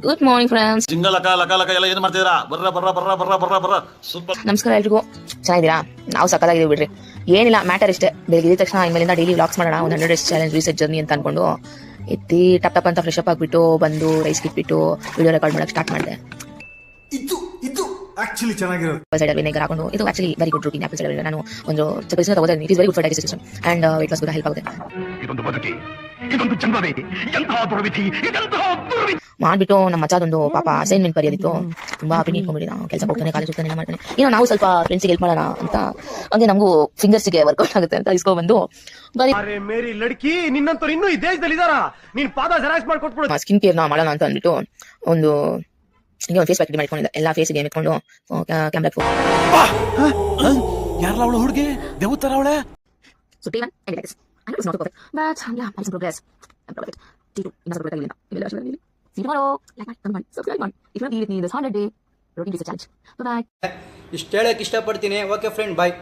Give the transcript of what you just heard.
Good morning friends. ಜಿಂಗ ಲಕ ಲಕ ಲಕ ಎಲ್ಲ ಏನ್ ಮಾಡ್ತಿದ್ದೀರಾ? ಬರ್ರ ಬರ್ರ ಬರ್ರ ಬರ್ರ ಬರ್ರ ಬರ್ರ ಸೂಪರ್. ನಮಸ್ಕಾರ ಎಲ್ರಿಗೂ, ಚೆನ್ನಾಗಿದ್ದೀರಾ? ನಾವು ಸಕ್ಕತ್ತಾಗಿದ್ದೀವಿ ಬಿಡ್ರಿ. ಏನಿಲ್ಲ, ಮ್ಯಾಟರ್ ಇಷ್ಟೇ. ಬೆಳಿಗ್ಗೆ ಇದ್ದ ತಕ್ಷಣ ಇನ್ಮೇಲಿಂದ ಡೈಲಿ ವ್ಲಾಗ್ಸ್ ಮಾಡೋಣ, ಒಂದು 100 ಡೇಸ್ ಚಾಲೆಂಜ್ ರೀಸೆಟ್ ಜರ್ನಿ ಅಂತ ಅನ್ಕೊಂಡು ಎತ್ತಿ ಟಪ್ ಟಪ್ ಅಂತ ಫ್ರೆಶ್ ಅಪ್ ಆಗಿಬಿಟ್ಟು ಬಂದು ರೈಸ್ ಕಿಟ್ಬಿಟ್ಟು ವಿಡಿಯೋ ರೆಕಾರ್ಡ್ ಮಾಡಕ್ಕೆ ಸ್ಟಾರ್ಟ್ ಮಾಡಿದೆ. ಇದು ಆಕ್ಚುಲಿ ಚೆನ್ನಾಗಿರೋದು. ಸೈಡರ್ ವಿನೆಗರ್ ಹಾಕೊಂಡು, ಇದು actually very good routine. Apple cider ನಾನು ಒಂದು ಚಪಾತಿನ ತಗೋತೀನಿ. It is very good for digestive system and weight loss ಕೂಡ ಹೆಲ್ಪ್ ಆಗುತ್ತೆ. ಮಾಡ್ಬಿಟ್ಟು ನಮ್ಮ ಮಚಾದೊಂದು ಪಾಪ ಅಸೈನ್ಮೆಂಟ್ ಬರೆಯೋದಿತ್ತು, ತುಂಬಾ ಪಿನ್ ಇಟ್ಕೊಂಡ್ಬಿಡಿ. ನಾವು ಕೆಲಸ ಹೋಗ್ತಾನೆ, ಕಾಲೇಜ್ ಹೋಗ್ತಾನೆ, ಮಾಡ್ತಾನೆ. ಏನೋ ನಾವು ಸ್ವಲ್ಪ ಫ್ರೆಂಡ್ಸಿಗೆ ಹೆಲ್ಪ್ ಮಾಡೋಣ ಅಂತ, ಹಂಗೆ ನಮಗೂ ಫಿಂಗರ್ಸ್ಗೆ ವರ್ಕೌಟ್ ಆಗುತ್ತೆ ಅಂತ ಇಸ್ಕೊಂಡ್ಬಂದು ಮೇರಿ ಲಡ್ಕಿ ನಿನ್ನಂತವ್ರು ಇನ್ನೂ ಈ ದೇಶದಲ್ಲಿ ಇದಾರ, ನೀನ್ ಪಾದ ಜೆರಾಕ್ಸ್ ಮಾಡ್ಕೊಟ್ಬಿಡು. ಸ್ಕಿನ್ ಕೇರ್ ನ ಮಾಡೋಣ ಅಂತ ಅಂದ್ಬಿಟ್ಟು ಒಂದು ಹಿಂಗೆ ಒಂದು ಫೇಸ್ ಪ್ಯಾಕ್ ಮಾಡಿಕೊಂಡಿದ್ದೆ. ಎಲ್ಲ ಫೇಸ್ಗೆ ಎತ್ಕೊಂಡು ಕ್ಯಾಮ್ರಾ ಯಾರಲ್ಲ ಅವಳು ಹುಡುಗಿ ದೇವತರ ಅವಳೆ. So T1 and like this. I know it's not perfect, but yeah, I'm some progress. I'm proud of it. T2 in the progress. See you tomorrow. Like, comment, subscribe, if you want to be with me this 100-day routine research challenge. Bye bye. ಇಷ್ಟು ಹೇಳಕ್ಕೆ ಇಷ್ಟಪಡ್ತೀನಿ. Okay friend, ಬಾಯ್.